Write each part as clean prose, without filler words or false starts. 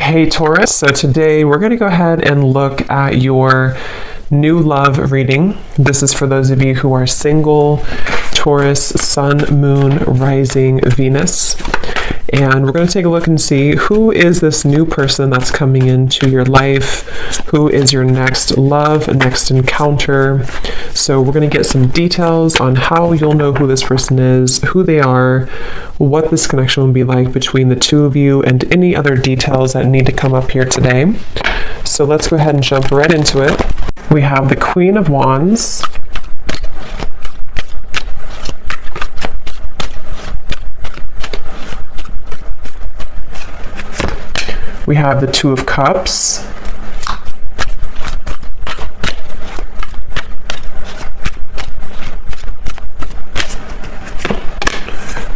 Hey Taurus, so today we're going to go ahead and look at your new love reading. This is for those of you who are single, Taurus, Sun, Moon, Rising, Venus. And we're going to take a look and see who is this new person that's coming into your life, who is your next love, next encounter. So we're going to get some details on how you'll know who this person is, who they are, what this connection will be like between the two of you, and any other details that need to come up here today. So let's go ahead and jump right into it. We have the Queen of Wands. We have the Two of Cups.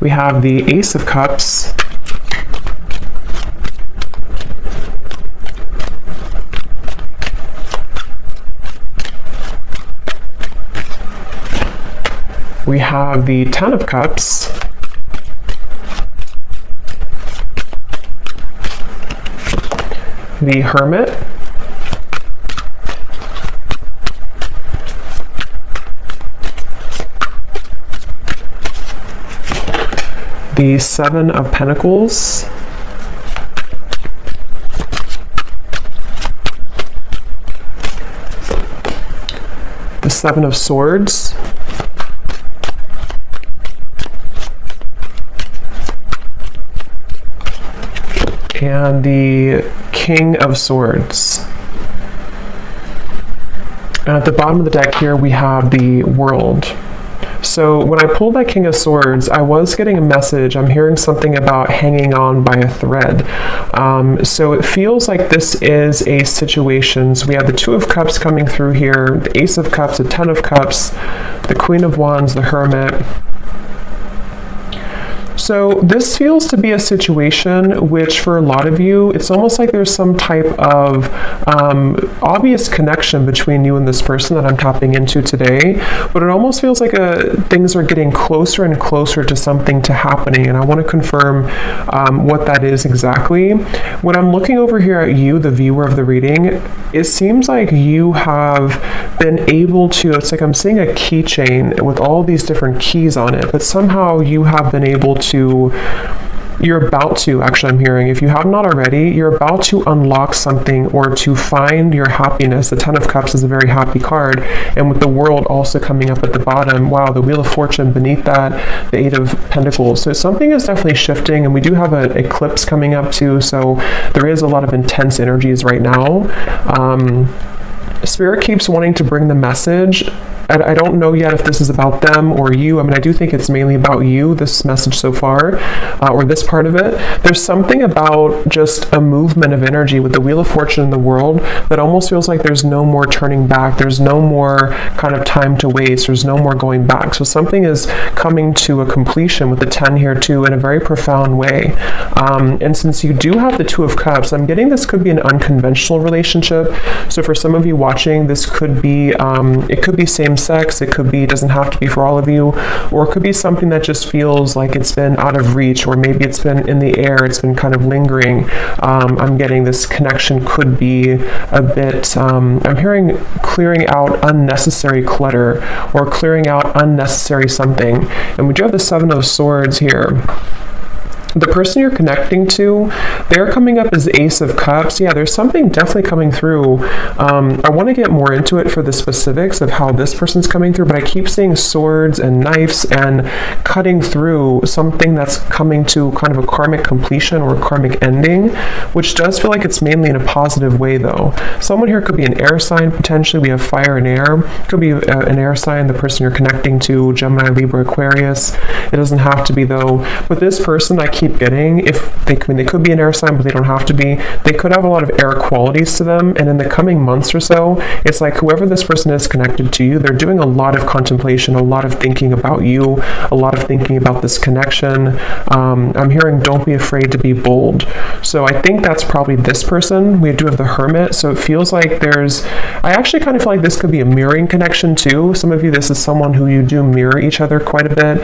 We have the Ace of Cups. We have the Ten of Cups. The Hermit. The Seven of Pentacles. The Seven of Swords. And the King of Swords. And at the bottom of the deck here, we have the World. So when I pulled that King of Swords, I was getting a message. I'm hearing something about hanging on by a thread. So it feels like this is a situation. So we have the Two of Cups coming through here, the Ace of Cups, the Ten of Cups, the Queen of Wands, the Hermit. So this feels to be a situation which for a lot of you, it's almost like there's some type of obvious connection between you and this person that I'm tapping into today, but it almost feels like things are getting closer and closer to something to happening, and I want to confirm what that is exactly. When I'm looking over here at you, the viewer of the reading, it seems like you have been able to, it's like I'm seeing a keychain with all these different keys on it, but somehow you have been able to, you're about to, actually I'm hearing, if you have not already, you're about to unlock something or to find your happiness. The Ten of Cups is a very happy card, and with the World also coming up at the bottom, wow, the Wheel of Fortune beneath that, the Eight of Pentacles. So something is definitely shifting, and we do have an eclipse coming up too, so there is a lot of intense energies right now. Spirit keeps wanting to bring the message. I don't know yet if this is about them or you. I mean, I do think it's mainly about you, this message so far, or this part of it. There's something about just a movement of energy with the Wheel of Fortune in the World that almost feels like there's no more turning back. There's no more kind of time to waste. There's no more going back. So something is coming to a completion with the 10 here too in a very profound way. And since you do have the Two of Cups, I'm getting this could be an unconventional relationship. So for some of you watching, this could be, it could be same sex, it could be, doesn't have to be for all of you, or it could be something that just feels like it's been out of reach, or maybe it's been in the air, it's been kind of lingering. I'm getting this connection could be a bit, I'm hearing clearing out unnecessary clutter, or clearing out unnecessary something. And we do have the Seven of Swords here. The person you're connecting to, they're coming up as the Ace of Cups. Yeah, there's something definitely coming through. I want to get more into it for the specifics of how this person's coming through, but I keep seeing swords and knives and cutting through something that's coming to kind of a karmic completion or a karmic ending, which does feel like it's mainly in a positive way though. Someone here could be an air sign potentially. We have fire and air. Could be an air sign, the person you're connecting to, Gemini, Libra, Aquarius. It doesn't have to be though. But this person I keep getting, if they, I mean, they could be an air sign, but they don't have to be. They could have a lot of air qualities to them, and in the coming months or so, it's like whoever this person is connected to you, they're doing a lot of contemplation, a lot of thinking about you, a lot of thinking about this connection. I'm hearing don't be afraid to be bold. So I think that's probably this person. We do have the Hermit, so it feels like there's, I actually kind of feel like this could be a mirroring connection too. Some of you, this is someone who you do mirror each other quite a bit.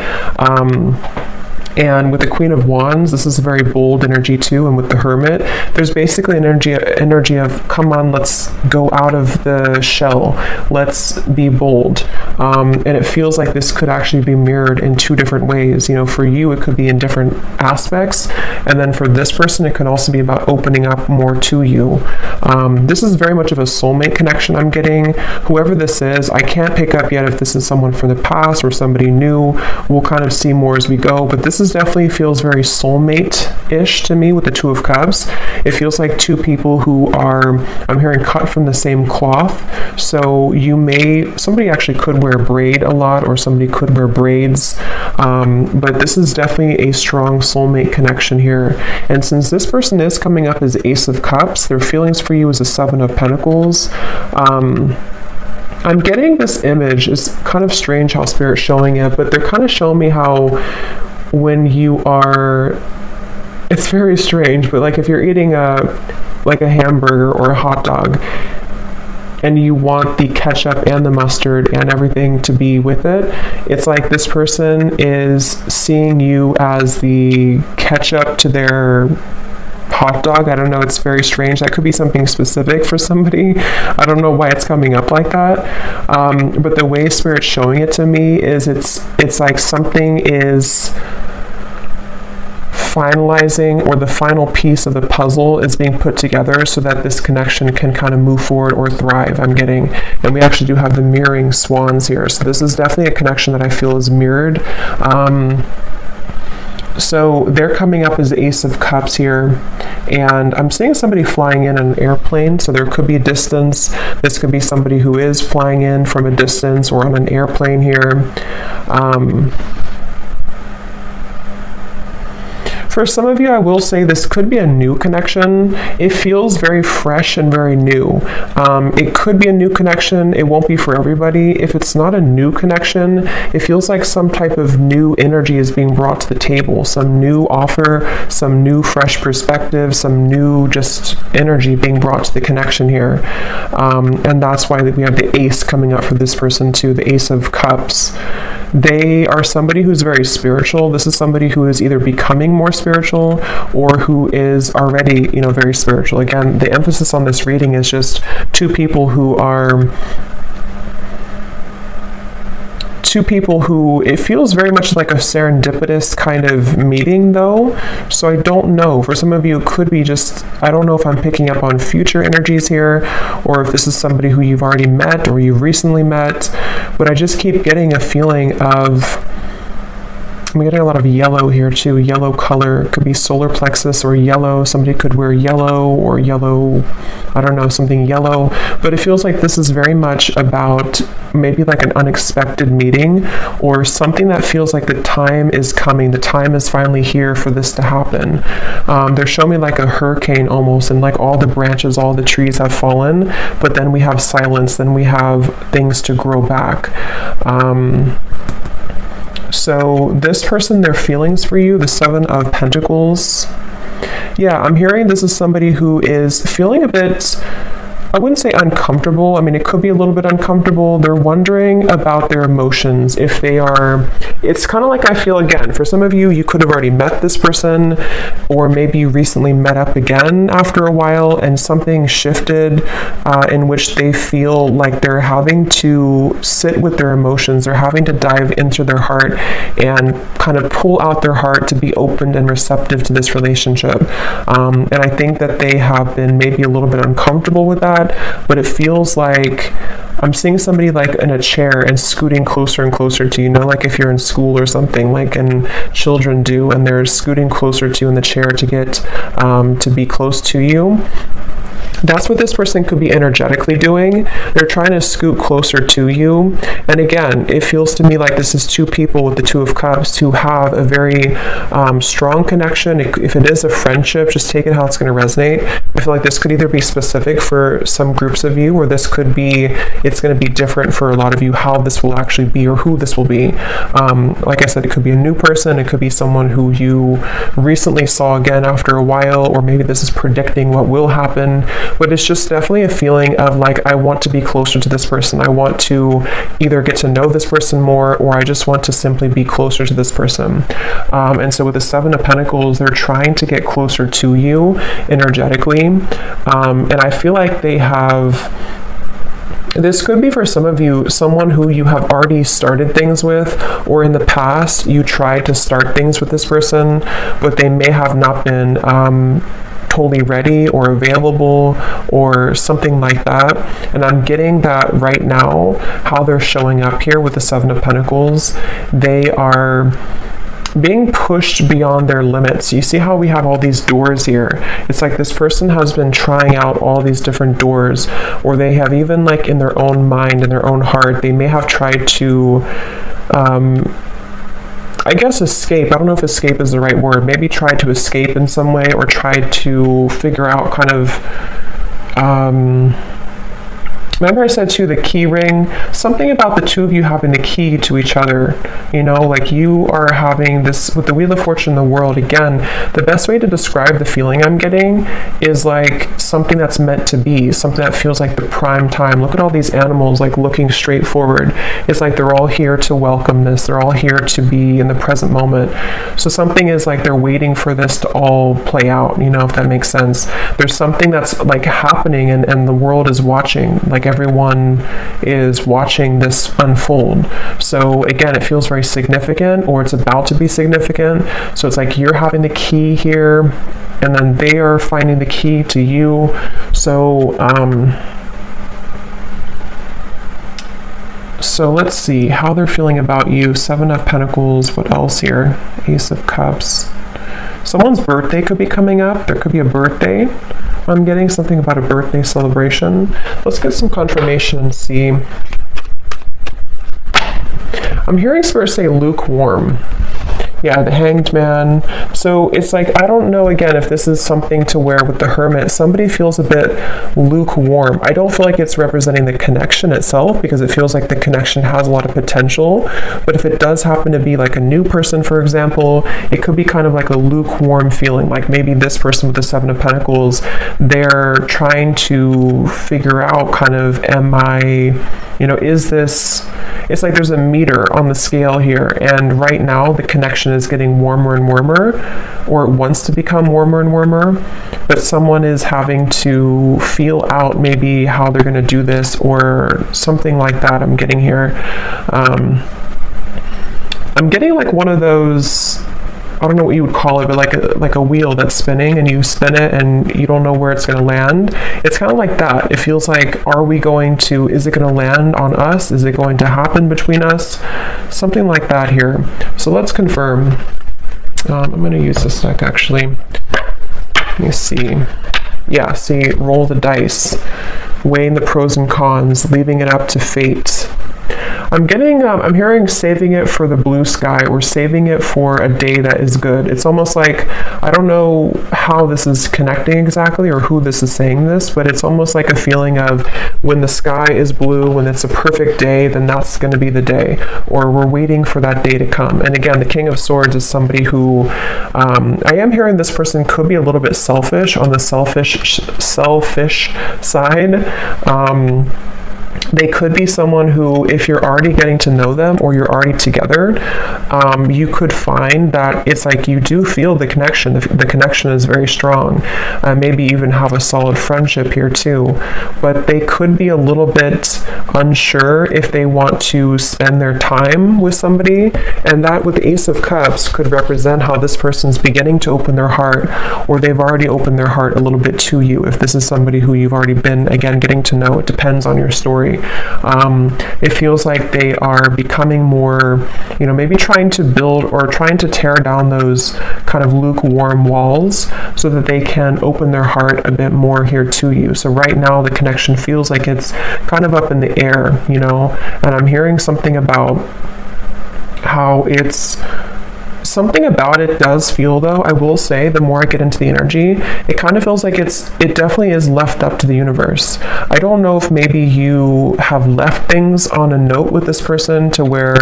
And with the Queen of Wands, this is a very bold energy too. And with the Hermit, there's basically an energy of, come on, let's go out of the shell. Let's be bold. And it feels like this could actually be mirrored in two different ways. You know, for you, it could be in different aspects. And then for this person, it could also be about opening up more to you. This is very much of a soulmate connection I'm getting. Whoever this is, I can't pick up yet if this is someone from the past or somebody new. We'll kind of see more as we go. But this is definitely feels very soulmate-ish to me with the Two of Cups. It feels like two people who are, I'm hearing, cut from the same cloth. So somebody actually could wear a braid a lot, or somebody could wear braids. But this is definitely a strong soulmate connection here. And since this person is coming up as Ace of Cups, their feelings for you is a Seven of Pentacles. I'm getting this image. It's kind of strange how Spirit's showing it, but they're kind of showing me how when you are, it's very strange, but like if you're eating a hamburger or a hot dog and you want the ketchup and the mustard and everything to be with it, it's like this person is seeing you as the ketchup to their hot dog. I don't know, it's very strange. That could be something specific for somebody. I don't know why it's coming up like that. But the way Spirit's showing it to me is it's like something is finalizing, or the final piece of the puzzle is being put together so that this connection can kind of move forward or thrive, I'm getting. And we actually do have the mirroring swans here. So this is definitely a connection that I feel is mirrored. So they're coming up as the Ace of Cups here, and I'm seeing somebody flying in an airplane, so there could be a distance. This could be somebody who is flying in from a distance or on an airplane here. For some of you, I will say this could be a new connection. It feels very fresh and very new. It could be a new connection. It won't be for everybody. If it's not a new connection, it feels like some type of new energy is being brought to the table, some new offer, some new fresh perspective, some new just energy being brought to the connection here. And that's why we have the Ace coming up for this person too, the Ace of Cups. They are somebody who's very spiritual. This is somebody who is either becoming more spiritual or who is already, very spiritual. Again, the emphasis on this reading is just two people who it feels very much like a serendipitous kind of meeting though. So I don't know. For some of you, it could be just, I don't know if I'm picking up on future energies here, or if this is somebody who you've already met or you've recently met, but I just keep getting a feeling of, I'm getting a lot of yellow here too. Yellow color. It could be solar plexus or yellow. Somebody could wear yellow or yellow, I don't know, something yellow. But it feels like this is very much about maybe like an unexpected meeting, or something that feels like the time is coming. The time is finally here for this to happen. They're showing me like a hurricane almost, and like all the branches, all the trees have fallen, but then we have silence, then we have things to grow back. So this person, their feelings for you, the Seven of Pentacles. Yeah, I'm hearing this is somebody who is feeling a bit, I wouldn't say uncomfortable. I mean, it could be a little bit uncomfortable. They're wondering about their emotions. If they are, it's kind of like, I feel again, for some of you, you could have already met this person, or maybe you recently met up again after a while and something shifted in which they feel like they're having to sit with their emotions. They're having to dive into their heart and kind of pull out their heart to be open and receptive to this relationship. And I think that they have been maybe a little bit uncomfortable with that. But it feels like I'm seeing somebody like in a chair and scooting closer and closer to you, like if you're in school or something, like and children do, and they're scooting closer to you in the chair to get to be close to you. That's what this person could be energetically doing. They're trying to scoot closer to you. And again, it feels to me like this is two people with the Two of Cups who have a very strong connection. If it is a friendship, just take it how it's going to resonate. I feel like this could either be specific for some groups of you, or this could be, it's going to be different for a lot of you, how this will actually be or who this will be. Like I said, it could be a new person. It could be someone who you recently saw again after a while, or maybe this is predicting what will happen. but it's just definitely a feeling of like, I want to be closer to this person. I want to either get to know this person more, or I just want to simply be closer to this person. And so with the Seven of Pentacles, they're trying to get closer to you energetically. And I feel like they have, this could be for some of you, someone who you have already started things with, or in the past you tried to start things with this person, but they may have not been totally ready or available or something like that. And I'm getting that right now, how they're showing up here with the Seven of Pentacles. They are being pushed beyond their limits. You see how we have all these doors here? It's like this person has been trying out all these different doors, or they have even like in their own mind, in their own heart, they may have tried to I guess escape. I don't know if escape is the right word. Maybe try to escape in some way, or try to figure out kind of remember I said too, the key ring, something about the two of you having the key to each other, you know, like you are having this, with the Wheel of Fortune in the world, again, the best way to describe the feeling I'm getting is like something that's meant to be, something that feels like the prime time. Look at all these animals like looking straight forward. It's like they're all here to welcome this. They're all here to be in the present moment. So something is like they're waiting for this to all play out, you know, if that makes sense. There's something that's like happening, and the world is watching, like everyone is watching this unfold. So again, it feels very significant, or it's about to be significant. So it's like you're having the key here, and then they are finding the key to you. So so let's see how they're feeling about you. Seven of Pentacles. What else here? Ace of Cups. Someone's birthday could be coming up. There could be a birthday. I'm getting something about a birthday celebration. Let's get some confirmation and see. I'm hearing Spirit say lukewarm. Yeah, the Hanged Man. So it's like, I don't know, again, if this is something to where with the Hermit, somebody feels a bit lukewarm. I don't feel like it's representing the connection itself, because it feels like the connection has a lot of potential. But if it does happen to be like a new person, for example, it could be kind of like a lukewarm feeling. Like maybe this person with the Seven of Pentacles, they're trying to figure out kind of, am I, you know, is this, it's like there's a meter on the scale here, and right now the connection is getting warmer and warmer, or it wants to become warmer and warmer, but someone is having to feel out maybe how they're going to do this, or something like that. I'm getting here. I'm getting like one of those, I don't know what you would call it, but like a wheel that's spinning, and you spin it and you don't know where it's going to land. It's kind of like that. It feels like, are we going to, is it going to land on us? Is it going to happen between us? Something like that here. So let's confirm. I'm going to use this deck actually. Let me see. Yeah, see, roll the dice, weighing the pros and cons, leaving it up to fate. I'm getting, I'm hearing saving it for the blue sky, or saving it for a day that is good. It's almost like, I don't know how this is connecting exactly, or who this is saying this, but it's almost like a feeling of when the sky is blue, when it's a perfect day, then that's going to be the day, or we're waiting for that day to come. And again, the King of Swords is somebody who, I am hearing this person could be a little bit selfish, on the selfish side. They could be someone who, if you're already getting to know them, or you're already together, you could find that it's like you do feel the connection. The connection is very strong. Maybe even have a solid friendship here too. But they could be a little bit unsure if they want to spend their time with somebody. And that with the Ace of Cups could represent how this person's beginning to open their heart, or they've already opened their heart a little bit to you. If this is somebody who you've already been, again, getting to know, it depends on your story. It feels like they are becoming more, you know, maybe trying to build or trying to tear down those kind of lukewarm walls so that they can open their heart a bit more here to you. So right now the connection feels like it's kind of up in the air, you know, and I'm hearing something about how it's Something about it does feel, though, I will say, the more I get into the energy, it kind of feels like it definitely is left up to the universe. I don't know if maybe you have left things on a note with this person to where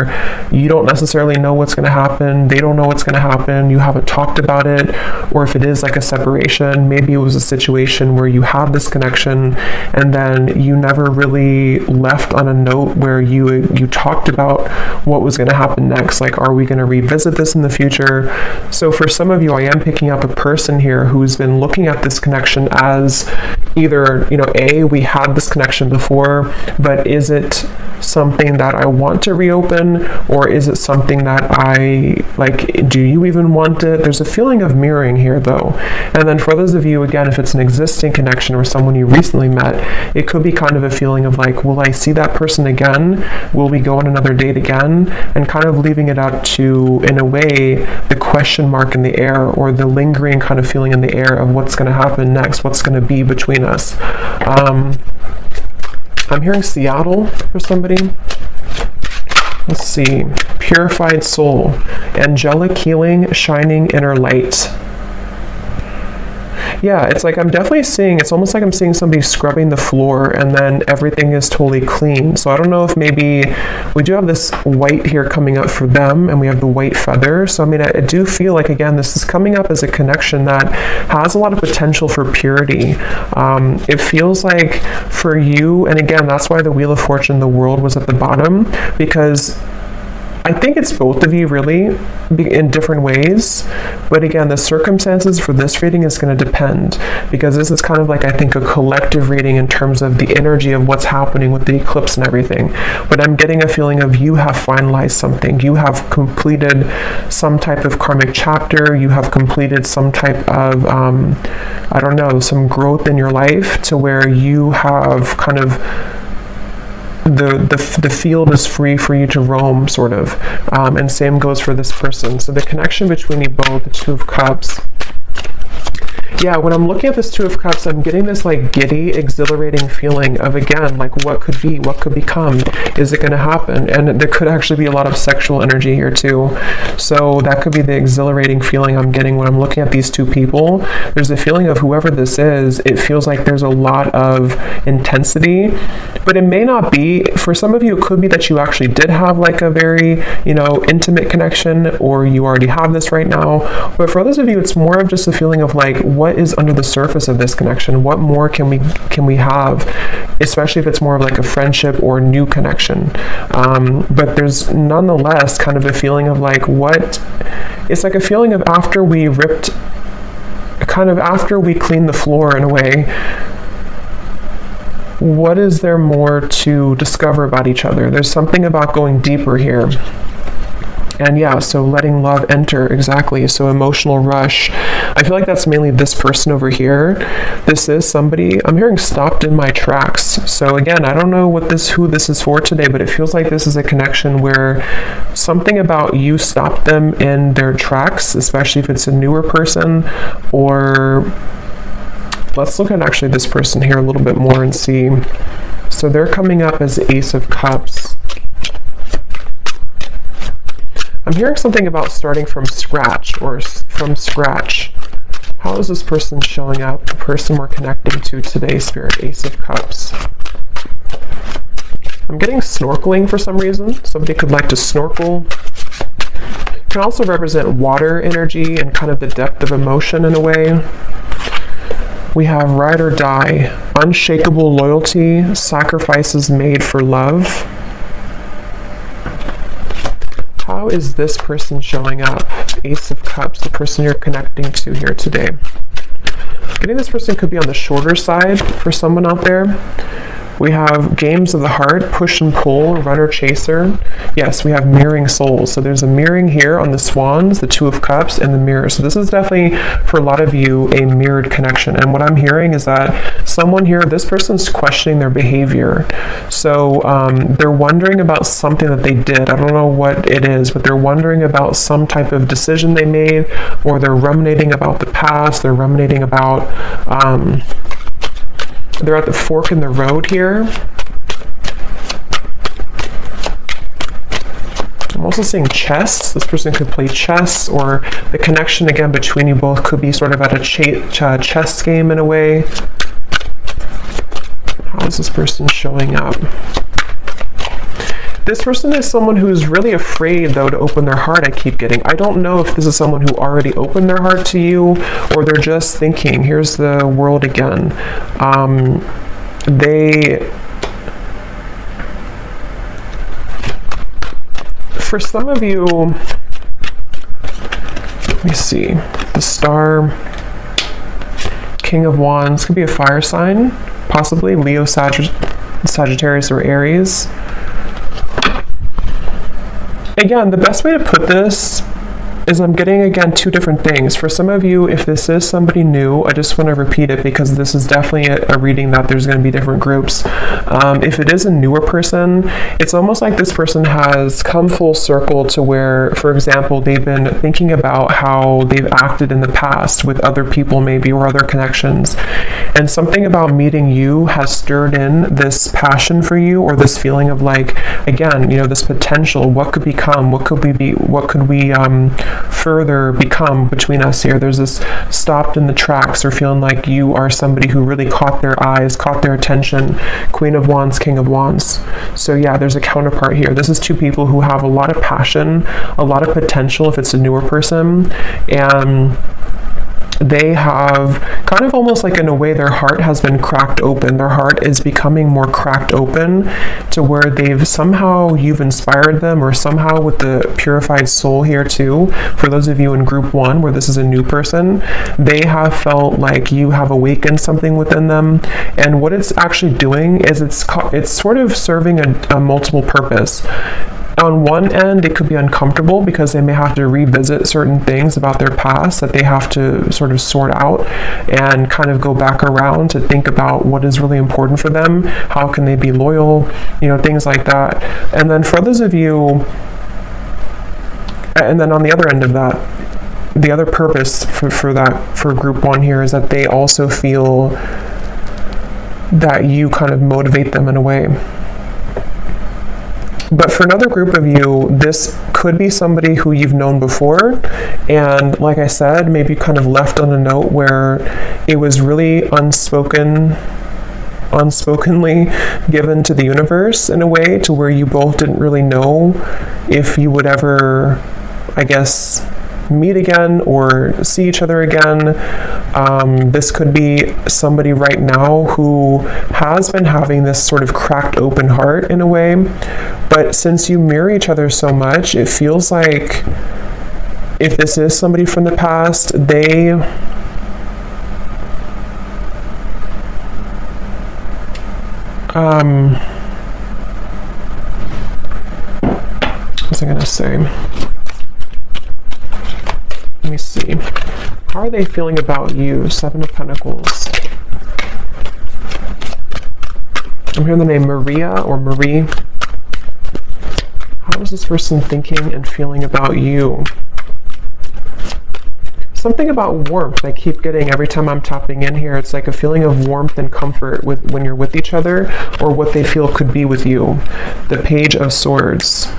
you don't necessarily know what's going to happen, they don't know what's going to happen, you haven't talked about it, or if it is like a separation, maybe it was a situation where you had this connection and then you never really left on a note where you talked about what was going to happen next. Like, are we going to revisit this in the future? So for some of you, I am picking up a person here who's been looking at this connection as either, we had this connection before, but is it something that I want to reopen, or is it something that I like? Do you even want it? There's a feeling of mirroring here, though. And then for those of you, again, if it's an existing connection or someone you recently met, it could be kind of a feeling of like, will I see that person again? Will we go on another date again? And kind of leaving it out to, in a way, the question mark in the air, or the lingering kind of feeling in the air of what's going to happen next, what's going to be between us. I'm hearing Seattle for somebody. Let's see. Purified soul. Angelic healing, shining inner light. Yeah, it's like I'm definitely seeing, it's almost like I'm seeing somebody scrubbing the floor and then everything is totally clean. So I don't know if maybe we do have this white here coming up for them, and we have the white feather. So I mean, I do feel like, again, this is coming up as a connection that has a lot of potential for purity. It feels like for you, and again, that's why the Wheel of Fortune, the world, was at the bottom, because I think it's both of you really in different ways, but again, the circumstances for this reading is going to depend, because this is kind of like, I think, a collective reading in terms of the energy of what's happening with the eclipse and everything. But I'm getting a feeling of you have finalized something, you have completed some type of karmic chapter, you have completed some type of I don't know, some growth in your life, to where you have kind of the field is free for you to roam, sort of. And same goes for this person. So the connection between you both, the Two of Cups. Yeah, when I'm looking at this Two of Cups, I'm getting this like giddy, exhilarating feeling of, again, like what could be, what could become, is it going to happen? And there could actually be a lot of sexual energy here too. So that could be the exhilarating feeling I'm getting when I'm looking at these two people. There's a feeling of whoever this is, it feels like there's a lot of intensity, but it may not be. For some of you, it could be that you actually did have like a very, intimate connection, or you already have this right now. But for others of you, it's more of just a feeling of like, what is under the surface of this connection? What more can we have, especially if it's more of like a friendship or new connection? But there's nonetheless kind of a feeling of like, it's like a feeling of after we cleaned the floor, in a way, what is there more to discover about each other? There's something about going deeper here. And yeah, so letting love enter, exactly. So emotional rush. I feel like that's mainly this person over here. This is somebody, I'm hearing stopped in my tracks. So again, I don't know who this is for today, but it feels like this is a connection where something about you stopped them in their tracks, especially if it's a newer person. Or let's look at actually this person here a little bit more and see. So they're coming up as the Ace of Cups. I'm hearing something about starting from scratch, How is this person showing up? The person we're connecting to today, Spirit, Ace of Cups. I'm getting snorkeling for some reason. Somebody could like to snorkel. It can also represent water energy and kind of the depth of emotion in a way. We have ride or die, unshakable loyalty, sacrifices made for love. How is this person showing up? Ace of Cups, the person you're connecting to here today. Getting this person could be on the shorter side for someone out there. We have games of the heart, push and pull, runner chaser. Yes, we have mirroring souls. So there's a mirroring here on the swans, the Two of Cups, and the mirror. So this is definitely, for a lot of you, a mirrored connection. And what I'm hearing is that someone here, this person's questioning their behavior. So they're wondering about something that they did. I don't know what it is, but they're wondering about some type of decision they made, or they're ruminating about the past. They're ruminating about... they're at the fork in the road here. I'm also seeing chess. This person could play chess, or the connection again between you both could be sort of at a chess game in a way. How is this person showing up? This person is someone who's really afraid, though, to open their heart, I keep getting. I don't know if this is someone who already opened their heart to you, or they're just thinking. Here's the world again. For some of you, let me see, the Star, King of Wands, could be a fire sign, possibly Leo, Sagittarius, or Aries. Again, the best way to put this is I'm getting, again, two different things. For some of you, if this is somebody new, I just want to repeat it because this is definitely a reading that there's going to be different groups. If it is a newer person, it's almost like this person has come full circle to where, for example, they've been thinking about how they've acted in the past with other people maybe, or other connections. And something about meeting you has stirred in this passion for you, or this feeling of like, again, you know, this potential. What could become? What could we be? What could we further become between us here? There's this stopped in the tracks, or feeling like you are somebody who really caught their eyes, caught their attention. Queen of Wands, King of Wands. So yeah, there's a counterpart here. This is two people who have a lot of passion, a lot of potential if it's a newer person, and they have kind of almost like, in a way, their heart has been cracked open. Their heart is becoming more cracked open to where they've somehow, you've inspired them, or somehow with the purified soul here too. For those of you in group 1 where this is a new person, they have felt like you have awakened something within them. And what it's actually doing is it's sort of serving a multiple purpose. On one end, it could be uncomfortable because they may have to revisit certain things about their past that they have to sort of sort out and kind of go back around to think about what is really important for them. How can they be loyal? You know, things like that. And then for others of you, and then on the other end of that, the other purpose for group 1 here is that they also feel that you kind of motivate them in a way. But for another group of you, this could be somebody who you've known before, and like I said, maybe kind of left on a note where it was really unspokenly given to the universe in a way, to where you both didn't really know if you would ever, I guess, meet again or see each other again. This could be somebody right now who has been having this sort of cracked open heart in a way, but since you mirror each other so much, it feels like if this is somebody from the past, what was I gonna say? Let me see. How are they feeling about you? 7 of Pentacles. I'm hearing the name Maria or Marie. How is this person thinking and feeling about you? Something about warmth I keep getting every time I'm tapping in here. It's like a feeling of warmth and comfort when you're with each other, or what they feel could be with you. The Page of Swords.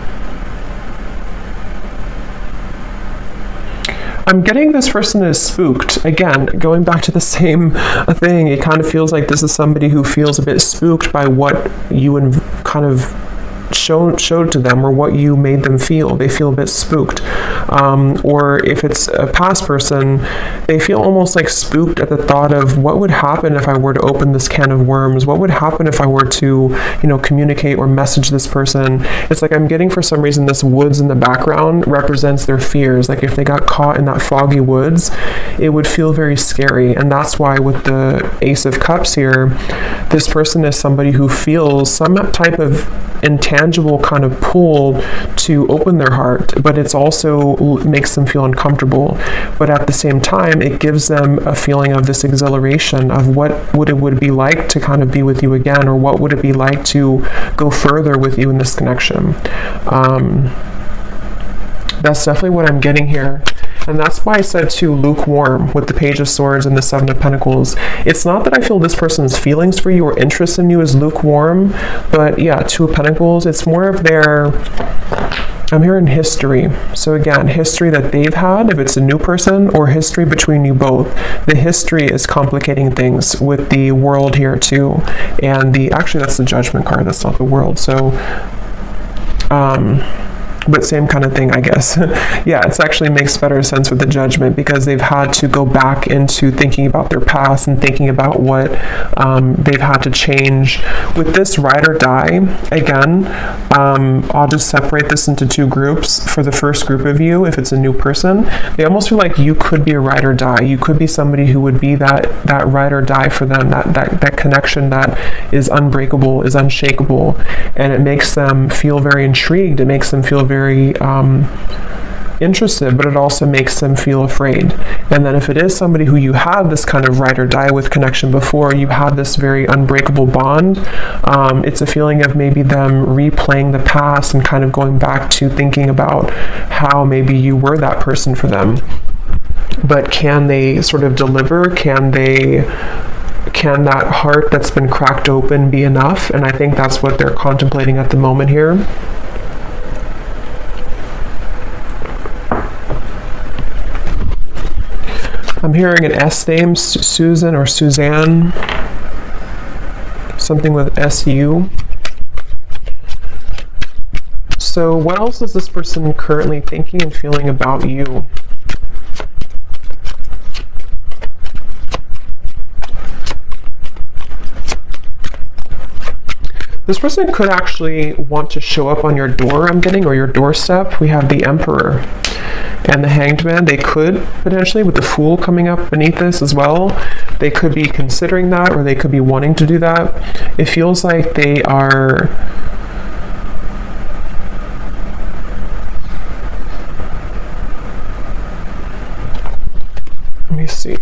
I'm getting this person is spooked. Again, going back to the same thing, it kind of feels like this is somebody who feels a bit spooked by what you kind of showed to them, or what you made them feel. They feel a bit spooked. Or if it's a past person, they feel almost like spooked at the thought of what would happen if I were to open this can of worms? What would happen if I were to, communicate or message this person? It's like I'm getting, for some reason, this woods in the background represents their fears. Like if they got caught in that foggy woods, it would feel very scary. And that's why with the Ace of Cups here, this person is somebody who feels some type of intangible kind of pull to open their heart, but it's also makes them feel uncomfortable. But at the same time, it gives them a feeling of this exhilaration of what it would be like to kind of be with you again, or what would it be like to go further with you in this connection. That's definitely what I'm getting here. And that's why I said too, lukewarm with the Page of Swords and the 7 of Pentacles. It's not that I feel this person's feelings for you or interest in you is lukewarm, but yeah, 2 of Pentacles, it's more of their I'm hearing history. So again, history that they've had, if it's a new person, or history between you both. The history is complicating things with the world here too. And actually that's the Judgment card, that's not the world. So, but same kind of thing, I guess. Yeah, it actually makes better sense with the Judgment, because they've had to go back into thinking about their past and thinking about what they've had to change. With this ride or die, again, I'll just separate this into two groups. For the first group of you, if it's a new person, they almost feel like you could be a ride or die. You could be somebody who would be that ride or die for them, that connection that is unbreakable, is unshakable, and it makes them feel very intrigued. It makes them feel very interested, but it also makes them feel afraid. And then if it is somebody who you have this kind of ride or die with connection before, you have this very unbreakable bond, it's a feeling of maybe them replaying the past and kind of going back to thinking about how maybe you were that person for them. But can they sort of deliver? Can that heart that's been cracked open be enough? And I think that's what they're contemplating at the moment here. I'm hearing an S name, Susan or Suzanne, something with SU. So what else is this person currently thinking and feeling about you? This person could actually want to show up on your door, I'm getting, or your doorstep. We have the Emperor and the Hanged Man. They could potentially, with the Fool coming up beneath this as well, they could be considering that, or they could be wanting to do that. It feels like they are... Let me see.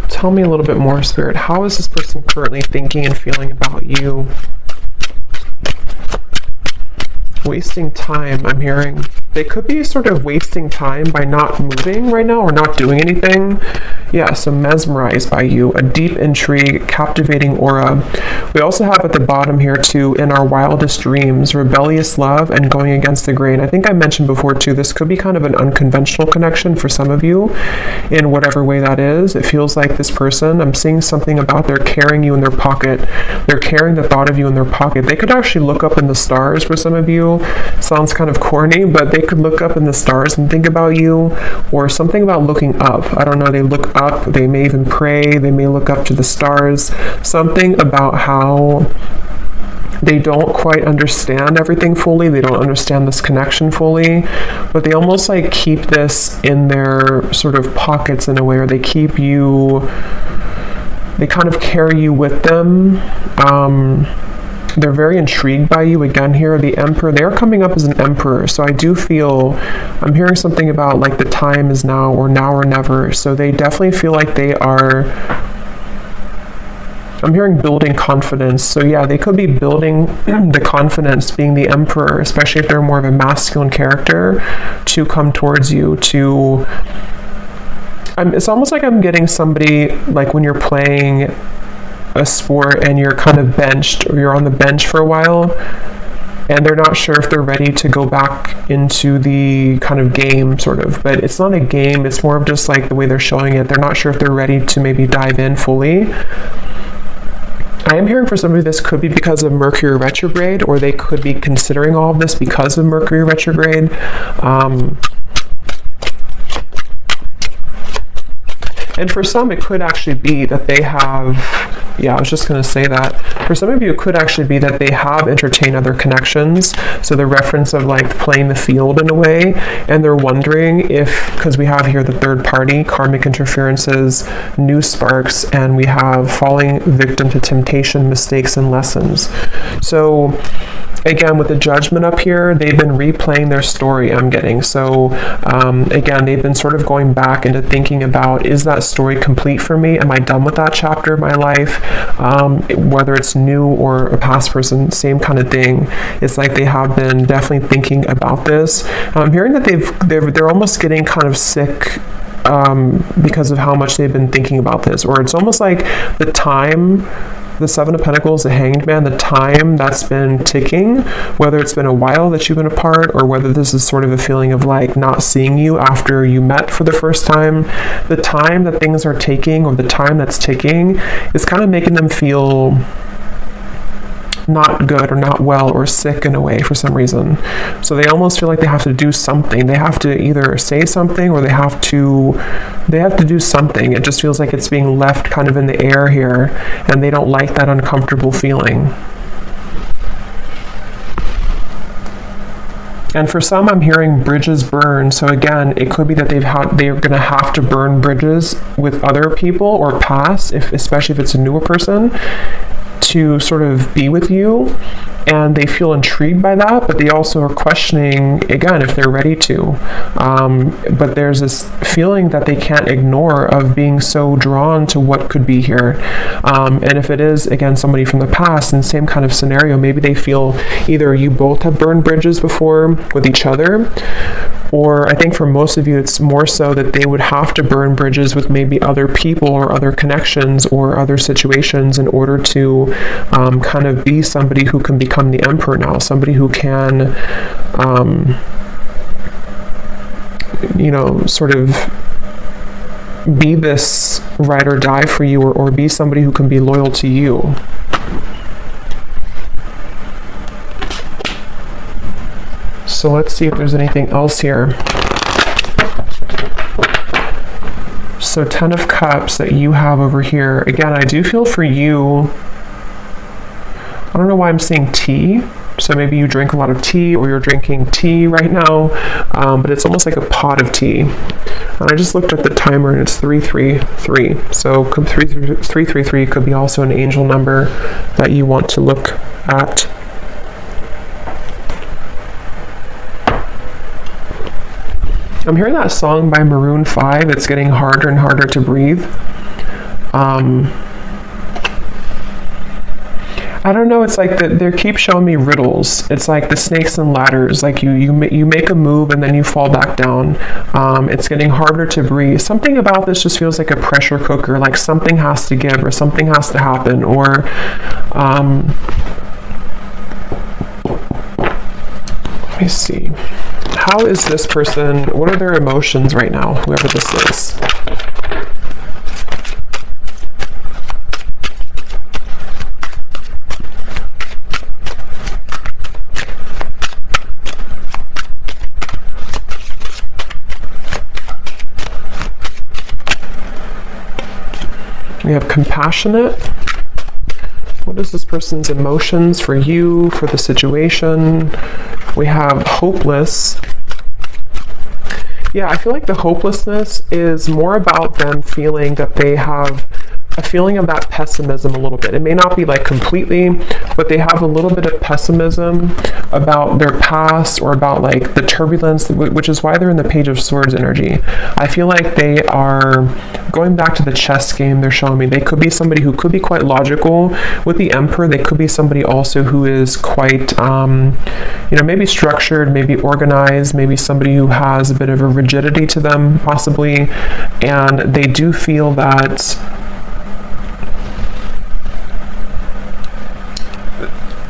Tell me a little bit more, Spirit. How is this person currently thinking and feeling about you? Wasting time, I'm hearing. They could be sort of wasting time by not moving right now or not doing anything. Yeah, so mesmerized by you, a deep intrigue, captivating aura. We also have at the bottom here too, in our wildest dreams, rebellious love and going against the grain. I think I mentioned before too, this could be kind of an unconventional connection for some of you in whatever way that is. It feels like this person, I'm seeing something about they're carrying you in their pocket. They're carrying the thought of you in their pocket. They could actually look up in the stars for some of you. Sounds kind of corny, but they could look up in the stars and think about you, or something about looking up. I don't know, they look up, they may even pray, they may look up to the stars. Something about how they don't quite understand everything fully, they don't understand this connection fully, but they almost like keep this in their sort of pockets in a way, or they keep you, they kind of carry you with them. They're very intrigued by you. Again here, the Emperor, they're coming up as an Emperor, so I do feel, I'm hearing something about like the time is now or never, so they definitely feel like they are, I'm hearing building confidence. So yeah, they could be building the confidence, being the Emperor, especially if they're more of a masculine character, to come towards you, to, it's almost like I'm getting somebody, like when you're playing a sport and you're kind of benched, or you're on the bench for a while and they're not sure if they're ready to go back into the kind of game sort of, but it's not a game, it's more of just like the way they're showing it. They're not sure if they're ready to maybe dive in fully. I am hearing for somebody this could be because of Mercury retrograde, or they could be considering all of this because of Mercury retrograde. And for some, it could actually be that they have, yeah, I was just going to say that. For some of you, it could actually be that they have entertained other connections. So the reference of like playing the field in a way, and they're wondering if, because we have here the third party, karmic interferences, new sparks, and we have falling victim to temptation, mistakes, and lessons. So again, with the Judgment up here, they've been replaying their story, I'm getting. So again, they've been sort of going back into thinking about, is that story complete for me? Am I done with that chapter of my life? Whether it's new or a past person, same kind of thing. It's like they have been definitely thinking about this. I'm hearing that they're almost getting kind of sick because of how much they've been thinking about this, or it's almost like the time the Seven of Pentacles, the Hanged Man, the time that's been ticking, whether it's been a while that you've been apart or whether this is sort of a feeling of like not seeing you after you met for the first time, the time that things are taking or the time that's ticking is kind of making them feel not good or not well or sick in a way for some reason. So they almost feel like they have to do something. They have to either say something or they have to do something. It just feels like it's being left kind of in the air here, and they don't like that uncomfortable feeling. And for some, I'm hearing bridges burn. So again, it could be that they're going to have to burn bridges with other people or pass, especially if it's a newer person, to sort of be with you, and they feel intrigued by that, but they also are questioning again if they're ready to. But there's this feeling that they can't ignore of being so drawn to what could be here. And if it is again somebody from the past in the same kind of scenario, maybe they feel either you both have burned bridges before with each other, or I think for most of you it's more so that they would have to burn bridges with maybe other people or other connections or other situations in order to kind of be somebody who can become the emperor now, somebody who can sort of be this ride or die for you, or be somebody who can be loyal to you. So let's see if there's anything else here. So 10 of Cups that you have over here. Again, I do feel for you, I don't know why I'm seeing tea. So maybe you drink a lot of tea, or you're drinking tea right now, but it's almost like a pot of tea. And I just looked at the timer and it's 333. So 333 could be also an angel number that you want to look at. I'm hearing that song by Maroon 5. It's getting harder and harder to breathe. I don't know, it's like they keep showing me riddles. It's like the snakes and ladders, like you make a move and then you fall back down. It's getting harder to breathe. Something about this just feels like a pressure cooker, like something has to give or something has to happen, or let me see. How is this person, what are their emotions right now, whoever this is? We have compassionate. What is this person's emotions for you, for the situation? We have hopeless. Yeah, I feel like the hopelessness is more about them feeling that they have a feeling of that pessimism a little bit. It may not be like completely, but they have a little bit of pessimism about their past or about like the turbulence, which is why they're in the Page of Swords energy. I feel like they are going back to the chess game they're showing me. They could be somebody who could be quite logical. With the Emperor, they could be somebody also who is quite, maybe structured, maybe organized, maybe somebody who has a bit of a rigidity to them, possibly. And they do feel that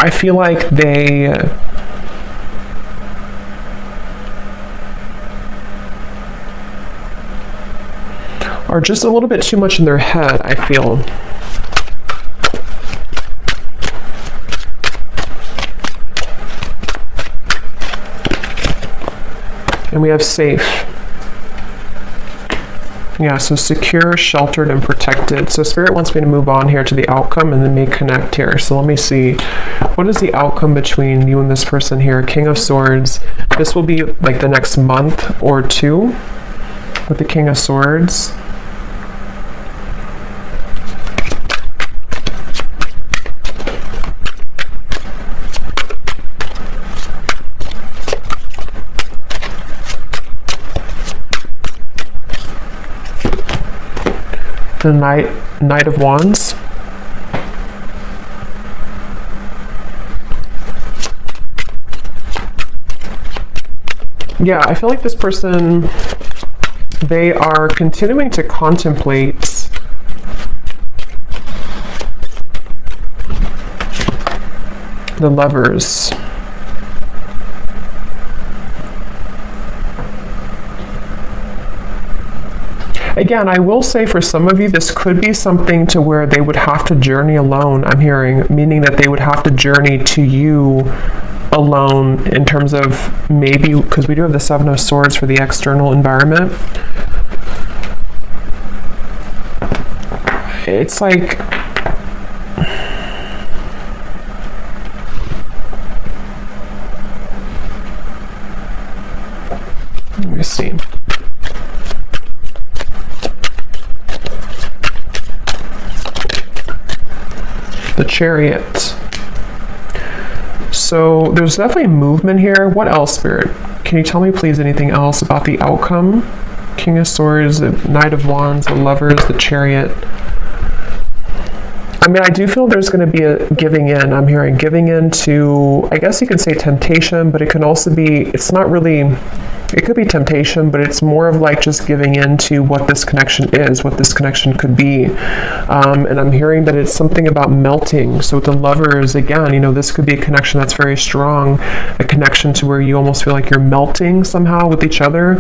I feel like they are just a little bit too much in their head, I feel. And we have safe. Yeah, so secure, sheltered, and protected. So Spirit wants me to move on here to the outcome and then may connect here. So let me see. What is the outcome between you and this person here? King of Swords. This will be like the next month or two with the King of Swords. The Knight of Wands. Yeah, I feel like this person, they are continuing to contemplate The Lovers. Again, I will say for some of you, this could be something to where they would have to journey alone, I'm hearing, meaning that they would have to journey to you alone in terms of maybe, because we do have the Seven of Swords for the external environment. It's like, let me see. The Chariot. So there's definitely movement here. What else, Spirit? Can you tell me please anything else about the outcome? King of Swords, the Knight of Wands, the Lovers, the Chariot. I mean, I do feel there's going to be a giving in. I'm hearing giving in to, I guess you can say temptation, but it can also be, it's not really, it could be temptation, but it's more of like just giving in to what this connection is, what this connection could be. And I'm hearing that it's something about melting. So with the Lovers, again, you know, this could be a connection that's very strong, a connection to where you almost feel like you're melting somehow with each other.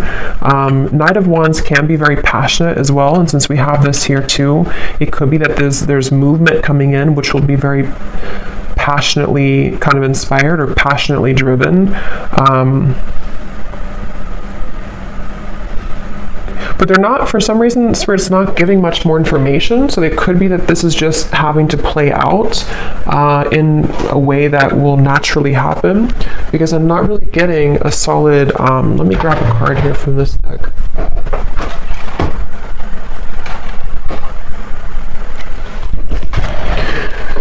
Knight of Wands can be very passionate as well. And since we have this here too, it could be that there's movement coming in, which will be very passionately kind of inspired or passionately driven. But they're not, for some reason, Spirit's not giving much more information, so it could be that this is just having to play out in a way that will naturally happen, because I'm not really getting a solid, let me grab a card here from this deck.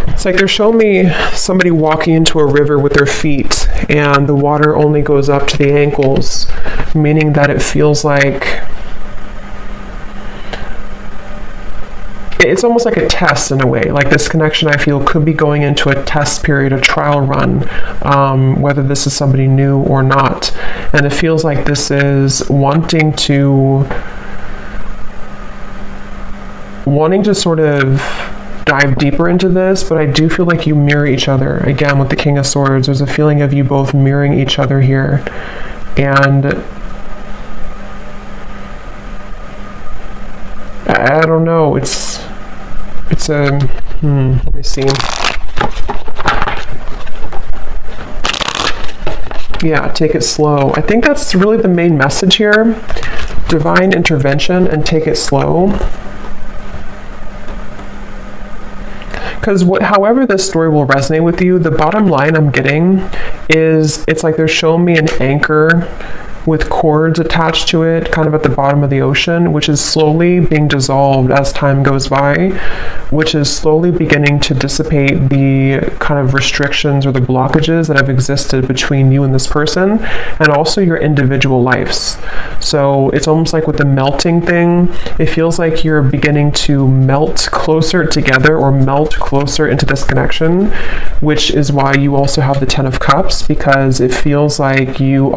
It's like they're showing me somebody walking into a river with their feet, and the water only goes up to the ankles, meaning that it feels like it's almost like a test in a way. Like this connection, I feel, could be going into a test period, a trial run, whether this is somebody new or not. And it feels like this is wanting to sort of dive deeper into this, but I do feel like you mirror each other. Again, with the King of Swords, there's a feeling of you both mirroring each other here. And I don't know, it's a, let me see. Yeah, take it slow. I think that's really the main message here. Divine intervention and take it slow. Because however this story will resonate with you, the bottom line I'm getting is it's like they're showing me an anchor with cords attached to it, kind of at the bottom of the ocean, which is slowly being dissolved as time goes by, which is slowly beginning to dissipate the kind of restrictions or the blockages that have existed between you and this person, and also your individual lives. So it's almost like with the melting thing, it feels like you're beginning to melt closer together or melt closer into this connection, which is why you also have the Ten of Cups, because it feels like you've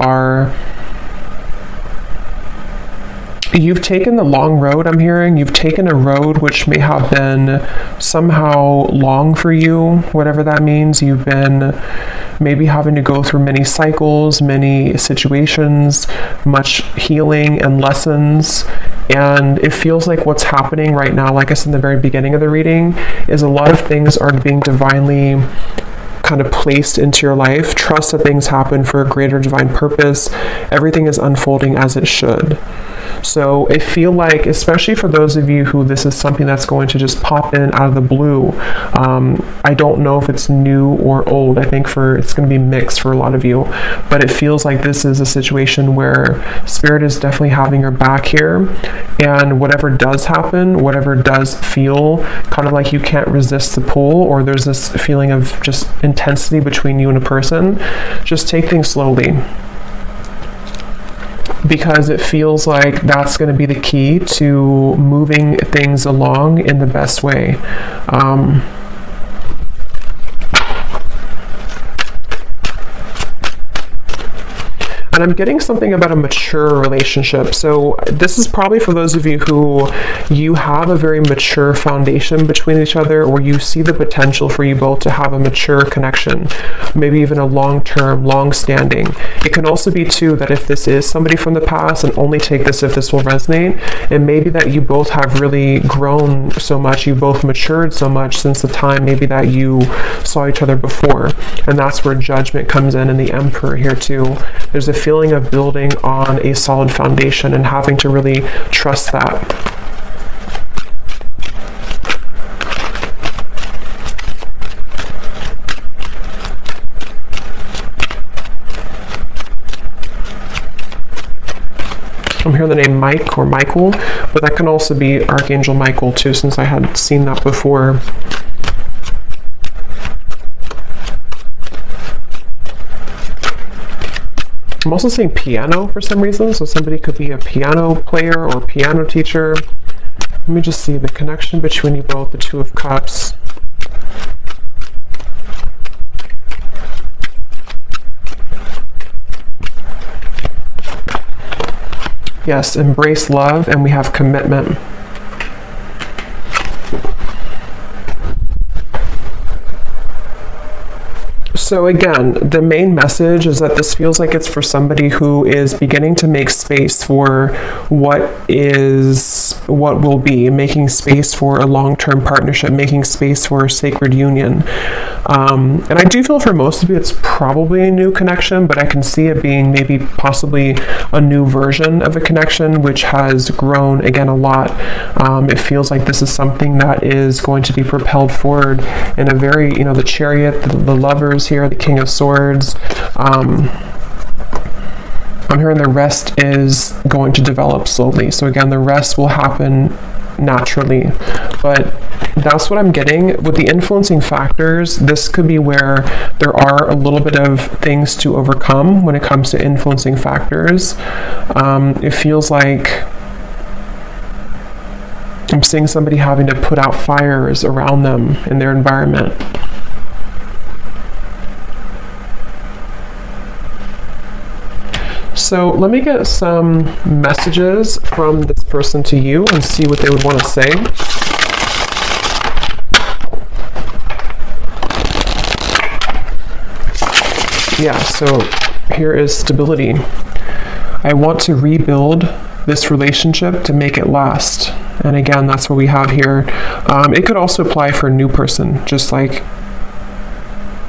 taken the long road, I'm hearing. You've taken a road which may have been somehow long for you, whatever that means. You've been maybe having to go through many cycles, many situations, much healing and lessons. And it feels like what's happening right now, like I said in the very beginning of the reading, is a lot of things are being divinely kind of placed into your life. Trust that things happen for a greater divine purpose. Everything is unfolding as it should. So I feel like, especially for those of you who this is something that's going to just pop in out of the blue, I don't know if it's new or old. I think it's going to be mixed for a lot of you, but it feels like this is a situation where Spirit is definitely having your back here, and whatever does happen, whatever does feel kind of like you can't resist the pull, or there's this feeling of just intensity between you and a person, just take things slowly. Because it feels like that's going to be the key to moving things along in the best way. And And I'm getting something about a mature relationship. So this is probably for those of you who you have a very mature foundation between each other, or you see the potential for you both to have a mature connection, maybe even a long-term, long-standing. It can also be too that if this is somebody from the past, and only take this if this will resonate, and maybe that you both have really grown so much, you both matured so much since the time maybe that you saw each other before. And that's where judgment comes in, and the Emperor here too. There's a feeling of building on a solid foundation and having to really trust that. I'm hearing the name Mike or Michael, but that can also be Archangel Michael too, since I had seen that before. I'm also seeing piano for some reason, so somebody could be a piano player or piano teacher. Let me just see the connection between you both, the Two of Cups. Yes, embrace love, and we have commitment. So again, the main message is that this feels like it's for somebody who is beginning to make space for what will be, making space for a long-term partnership, making space for a sacred union. And I do feel for most of you it's probably a new connection, but I can see it being maybe possibly a new version of a connection which has grown again a lot. It feels like this is something that is going to be propelled forward in a very, the Chariot, the Lovers here, the King of Swords. I'm hearing the rest is going to develop slowly. So again, the rest will happen naturally. But that's what I'm getting. With the influencing factors, this could be where there are a little bit of things to overcome when it comes to influencing factors. It feels like I'm seeing somebody having to put out fires around them in their environment. So let me get some messages from this person to you and see what they would want to say. Yeah, so here is stability. I want to rebuild this relationship to make it last. And again, that's what we have here. It could also apply for a new person, just like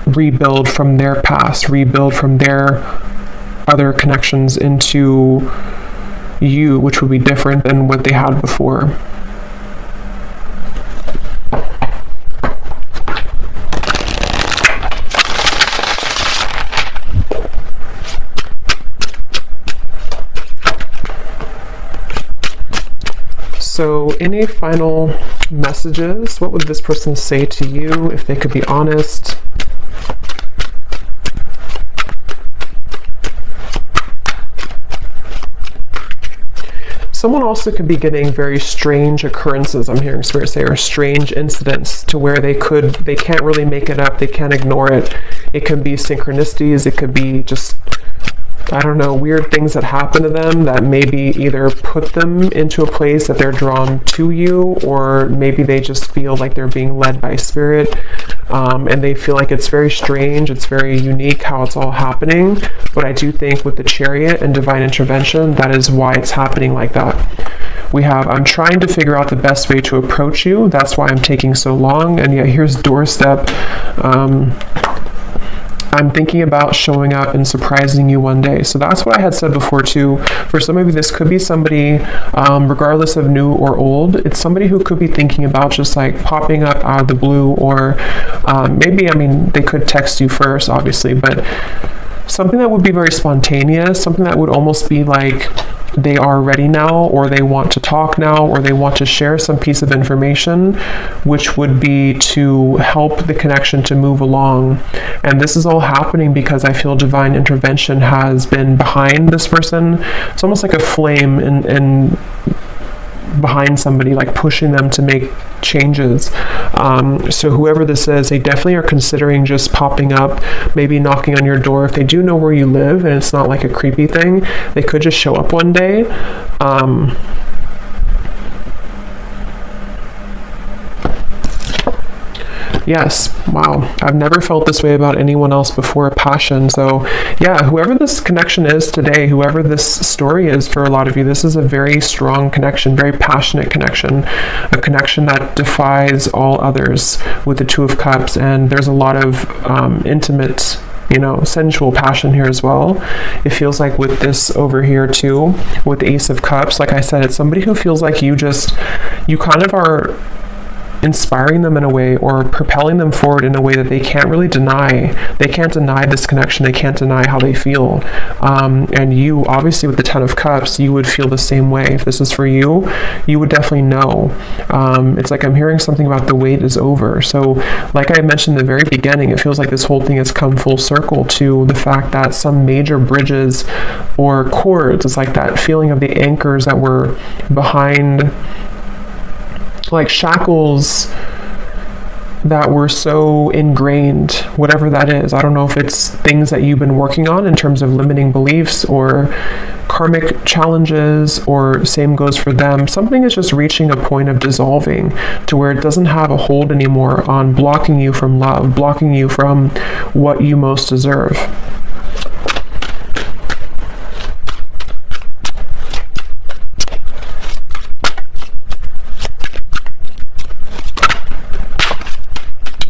rebuild from their past, rebuild from their other connections into you, which would be different than what they had before. So any final messages? What would this person say to you if they could be honest? Someone also could be getting very strange occurrences, I'm hearing Spirit say, or strange incidents to where they can't really make it up, they can't ignore it. It could be synchronicities, it could be just, I don't know, weird things that happen to them that maybe either put them into a place that they're drawn to you, or maybe they just feel like they're being led by Spirit, and they feel like it's very strange, it's very unique how it's all happening. But I do think with the Chariot and divine intervention, that is why it's happening like that. We have, I'm trying to figure out the best way to approach you, that's why I'm taking so long, and yet here's doorstep. I'm thinking about showing up and surprising you one day. So that's what I had said before too. For some of you, this could be somebody, regardless of new or old, it's somebody who could be thinking about just like popping up out of the blue, or maybe, they could text you first, obviously, but something that would be very spontaneous, something that would almost be like they are ready now, or they want to talk now, or they want to share some piece of information, which would be to help the connection to move along. And this is all happening because I feel divine intervention has been behind this person. It's almost like a flame and behind somebody, like pushing them to make changes. So whoever this is, they definitely are considering just popping up, maybe knocking on your door. If they do know where you live and it's not like a creepy thing, they could just show up one day. Yes, wow. I've never felt this way about anyone else before, a passion. So yeah, whoever this connection is today, whoever this story is for a lot of you, this is a very strong connection, very passionate connection, a connection that defies all others with the Two of Cups. And there's a lot of intimate, sensual passion here as well. It feels like with this over here too, with the Ace of Cups, like I said, it's somebody who feels like you kind of are inspiring them in a way, or propelling them forward in a way that they can't really deny. They can't deny this connection. They can't deny how they feel. And you, obviously, with the Ten of Cups, you would feel the same way. If this is for you, you would definitely know. It's like I'm hearing something about the wait is over. So like I mentioned in the very beginning, it feels like this whole thing has come full circle to the fact that some major bridges or cords, it's like that feeling of the anchors that were behind, like shackles that were so ingrained, whatever that is. I don't know if it's things that you've been working on in terms of limiting beliefs or karmic challenges, or same goes for them. Something is just reaching a point of dissolving to where it doesn't have a hold anymore on blocking you from love, blocking you from what you most deserve.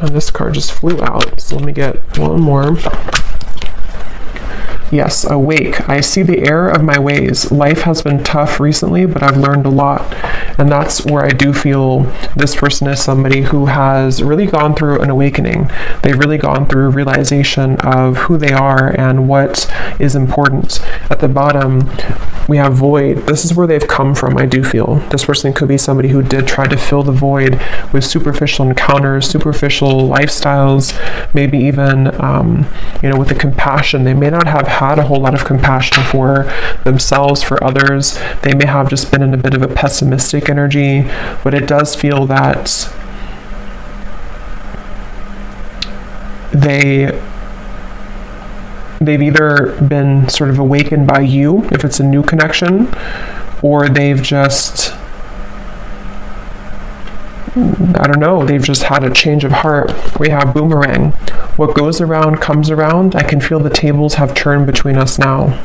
And this card just flew out, so let me get one more. Yes, awake. I see the error of my ways. Life has been tough recently, but I've learned a lot. And that's where I do feel this person is somebody who has really gone through an awakening. They've really gone through a realization of who they are and what is important. At the bottom, we have void. This is where they've come from, I do feel. This person could be somebody who did try to fill the void with superficial encounters, superficial lifestyles, maybe even, with the compassion. They may not have had a whole lot of compassion for themselves, for others. They may have just been in a bit of a pessimistic energy, but it does feel that they've either been sort of awakened by you, if it's a new connection, or they've just, they've just had a change of heart. We have boomerang. What goes around comes around. I can feel the tables have turned between us now.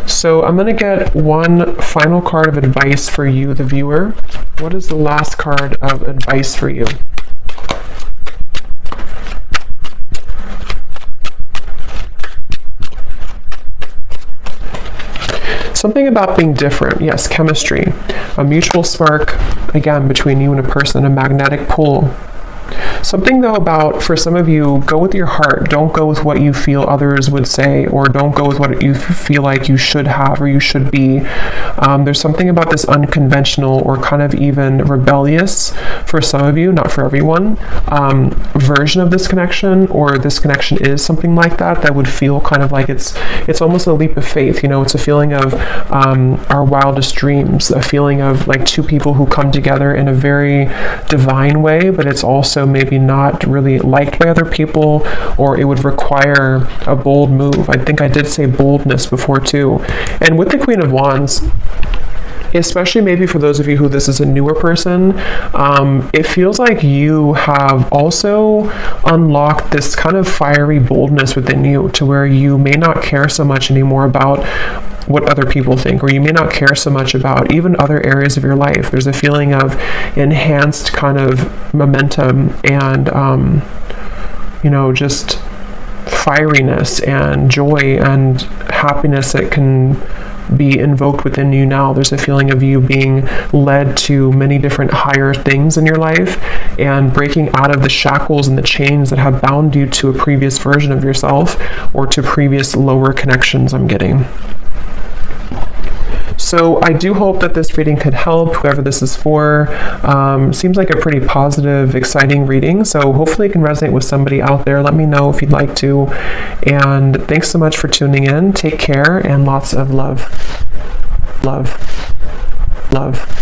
So I'm going to get one final card of advice for you, the viewer. What is the last card of advice for you? Something about being different. Yes, chemistry. A mutual spark, again, between you and a person, a magnetic pull. Something though about, for some of you, go with your heart. Don't go with what you feel others would say, or don't go with what you feel like you should have or you should be. There's something about this unconventional or kind of even rebellious, for some of you, not for everyone, version of this connection, or this connection is something like that would feel kind of like it's almost a leap of faith. It's a feeling of our wildest dreams, a feeling of like two people who come together in a very divine way, but it's also maybe not really liked by other people, or it would require a bold move. I think I did say boldness before too. And with the Queen of Wands, especially maybe for those of you who this is a newer person, it feels like you have also unlocked this kind of fiery boldness within you, to where you may not care so much anymore about what other people think, or you may not care so much about even other areas of your life. There's a feeling of enhanced kind of momentum and, just fieriness and joy and happiness that can be invoked within you now. There's a feeling of you being led to many different higher things in your life and breaking out of the shackles and the chains that have bound you to a previous version of yourself, or to previous lower connections I'm getting. So I do hope that this reading could help whoever this is for. Seems like a pretty positive, exciting reading. So hopefully it can resonate with somebody out there. Let me know if you'd like to. And thanks so much for tuning in. Take care and lots of love. Love. Love.